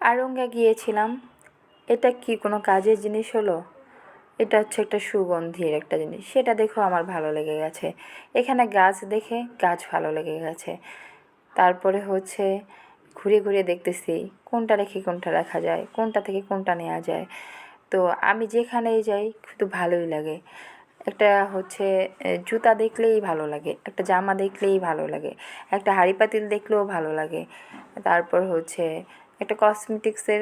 আড়ঙ্গা গিয়েছিলাম। এটা কি কোনো কাজের জিনিস হলো? এটা হচ্ছে একটা সুগন্ধির একটা জিনিস, সেটা দেখেও আমার ভালো লেগে গেছে। এখানে গাছ দেখে গাছ ভালো লেগে গেছে। তারপরে হচ্ছে ঘুরে ঘুরে দেখতেছি কোনটা রেখে কোনটা রাখা যায়, কোনটা থেকে কোনটা নেওয়া যায়। তো আমি যেখানেই যাই শুধু ভালোই লাগে। একটা হচ্ছে জুতা দেখলেই ভালো লাগে, একটা জামা দেখলেই ভালো লাগে, একটা হাঁড়ি পাতিল দেখলেও ভালো লাগে। তারপর হচ্ছে একটা কসমেটিক্সের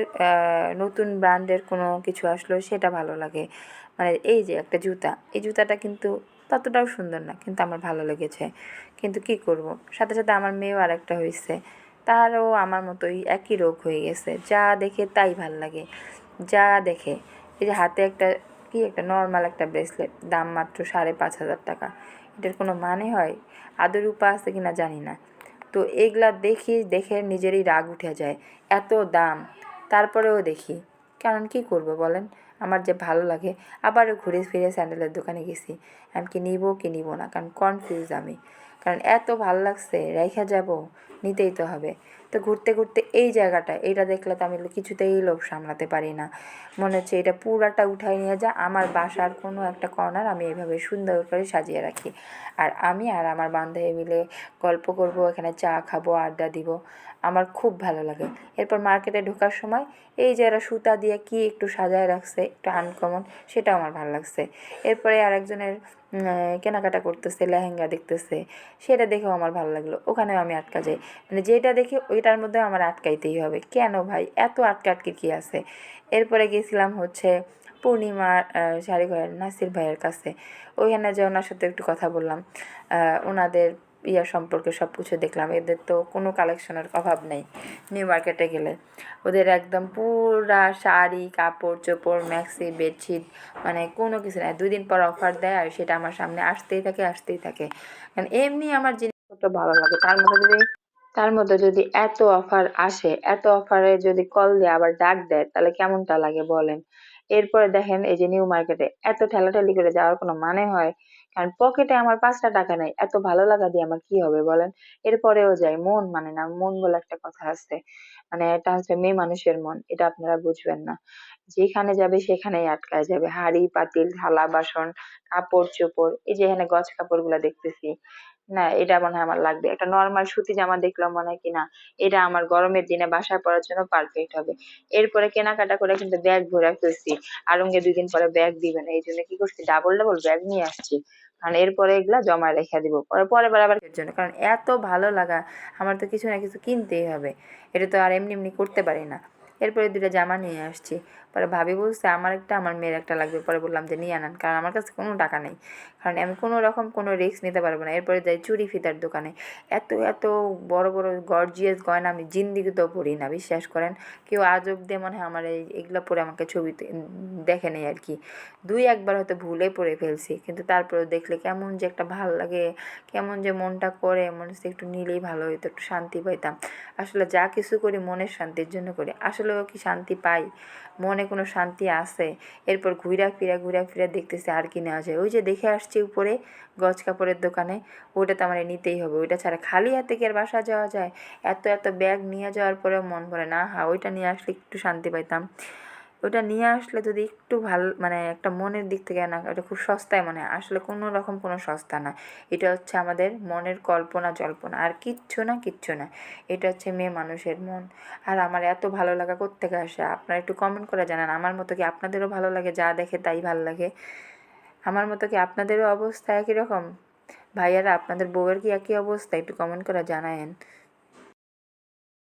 নতুন ব্র্যান্ডের কোনো কিছু আসলো সেটা ভালো লাগে। মানে এই যে একটা জুতা, এই জুতাটা কিন্তু ততটাও সুন্দর না, কিন্তু আমার ভালো লেগেছে। কিন্তু কি করব, সাথে সাথে আমার মেয়েও আরেকটা হয়েছে, তারও আমার মতোই একই রোগ হয়ে গেছে, যা দেখে তাই ভাল লাগে, যা দেখে। এই যে হাতে একটা কি একটা নর্মাল একটা ব্রেসলেট, দাম মাত্র 5,500 টাকা। এটার কোনো মানে হয়? আদৌ রূপা আছে কিনা জানি না। তো এগুলা দেখে নিজেরই রাগ উঠে যায়, এত দাম, তারপরেও দেখি। কারণ কি করব বলেন, আমার যে ভালো লাগে। আবারও ঘুরে ফিরে স্যান্ডেলের দোকানে গেছি, আমি কি নিব কি নিব না, কারণ কনফিউজ আমি। কারণ এত ভালো লাগছে, রেখে যাব, নিতেই তো হবে। তো ঘুরতে ঘুরতে এই জায়গাটা, এইটা দেখলে তো আমি কিছুতেই লোভ সামলাতে পারি না। মনে হচ্ছে এটা পুরাটা উঠাই নিয়ে যা, আমার বাসার কোনো একটা কর্নার আমি এইভাবে সুন্দর করে সাজিয়ে রাখি। আর আমি আর আমার বান্ধবী মিলে গল্প করব, এখানে চা খাবো, আড্ডা দিব, আমার খুব ভালো লাগে। এরপর মার্কেটে ঢোকার সময় এই যে এরা সুতা দিয়ে কি একটু সাজায় রাখছে, একটু আনকমন, সেটাও আমার ভালো লাগছে। এরপরে আরেকজনের কেনাকাটা করতেছে, লেহেঙ্গা দেখতেছে, সেটা দেখেও আমার ভালো লাগলো, ওখানেও আমি আটকা যাই। মানে যেটা দেখি ওইটার মধ্যে আমার আটকাইতেই হবে, কেন ভাই এত আটকাটকি কী আছে? এরপরে গেছিলাম হচ্ছে পূর্ণিমার শাড়ি ঘরের নাসির ভাইয়ের কাছে। ওইখানে যে ওনার সাথে একটু কথা বললাম, ওনাদের সম্পর্কে সব কিছু দেখলাম। এদের তো কোনো কালেকশনের অভাব নেই নিউ মার্কেটে গেলে। ওদের একদম পুরা শাড়ি, কাপড় চোপড়, ম্যাক্সি, বেডশিট, মানে কোনো কিছু নাই। 2 দিন পর অফার দেয় আর সেটা আমার সামনে আসতেই থাকে। কারণ এমনি আমার জিনিসপত্র ভালো লাগে, তার মধ্যে যদি এত অফার আসে, এত অফারে যদি কল দিয়ে আবার ডাক দেয়, তাহলে কেমনটা লাগে বলেন? এরপরে দেখেন এই যে নিউ মার্কেটে এত ঠেলাঠেলি করে যাওয়ার কোনো মানে হয়? কারণ পকেটে আমার 5টা টাকা নেই, এত ভালো লাগা দিয়ে আমার কি হবে বলেন? এরপরেও যাই, মন মানে না, মন বলে একটা কথা আছে। মানে এটা হচ্ছে মেয়ে মানুষের মন, এটা আপনারা বুঝবেন না। যেখানে যাবে সেখানেই আটকায় যাবে, হাঁড়ি পাতিল থালা বাসন, কাপড় চোপড়। এই যে এখানে গজ কাপড় গুলা দেখতেছি, না এটা মনে হয় আমার লাগবে। একটা নরমাল সুতি জামা দেখলাম, মনে হয় কিনা এটা আমার গরমের দিনে বাসায় পরার জন্য পারফেক্ট হবে। এরপরে কেনাকাটা করে কিন্তু ব্যাগ ভরে ফেলছি। আরঙ্গে 2 দিন পরে ব্যাগ দিবে না, এই জন্য কি করছি, ডাবল ডাবল ব্যাগ নিয়ে আসছি। কারণ এরপরে এগুলা জমা রেখে দিব, পরের বার আবার এর জন্য, কারণ এত ভালো লাগা, আমার তো কিছু না কিছু কিনতেই হবে। এটা তো আর এমনি এমনি করতে পারি না। এরপরে 2টা জামা নিয়ে আসছি। পরে ভাবি বলছে আমার একটা, আমার মেয়ের একটা লাগবে। পরে বললাম যে নিয়ে আনান, কারণ আমার কাছে কোনো টাকা নেই, কারণ আমি কোনো রকম কোনো রিস্ক নিতে পারবো না। এরপরে যাই চুড়ি ফিতার দোকানে, এত এত বড় বড় গর্জিয়াস গয়না আমি জিন্দিগিতেও পরি না, বিশ্বাস করেন। কেউ আজ অব্দি মনে হয় আমার এগুলো পরে আমাকে ছবিতে দেখে নেই আর কি। 2-1বার হয়তো ভুলে পরে ফেলছি, কিন্তু তারপরেও দেখলে কেমন যে একটা ভাল লাগে, কেমন যে মনটা করে, মনে হচ্ছে একটু নিলেই ভালো হতো, একটু শান্তি পাইতাম। আসলে যা কিছু করি মনের শান্তির জন্য করি, আসলেও কি শান্তি পাই? মনে কোনো শান্তি আছে? এরপর ঘুরা ফিরা দেখতেছি আর কি নেওয়া যায়। ওই যে দেখে আসছি উপরে গজ কাপড়ের দোকানে, ওইটা তো আমার নিতেই হবে। ওইটা ছাড়া খালি হাতে কি আর বাসা যাওয়া যায়? এত এত ব্যাগ নিয়ে যাওয়ার পরেও মন ভরে না। হ্যাঁ, ওইটা নিয়ে আসলে একটু শান্তি পাইতাম। ওটা নিয়ে আসলে যদি একটু মানে একটা মনের দিক থেকে, না ওটা খুব সস্তায় মনে হয়, আসলে কোনো রকম কোনো সস্তা না। এটা হচ্ছে আমাদের মনের কল্পনা জল্পনা, আর কিচ্ছু না। এটা হচ্ছে মেয়ে মানুষের মন। আর আমার এত ভালো লাগা কোত্থেকে আসে? আপনারা একটু কমেন্ট করে জানান, আমার মতো কি আপনাদেরও ভালো লাগে, যা দেখে তাই ভাল লাগে? আমার মতো কি আপনাদেরও অবস্থা একই রকম? ভাইয়ারা, আপনাদের বউয়ের কি একই অবস্থা? একটু কমেন্ট করে জানায়েন।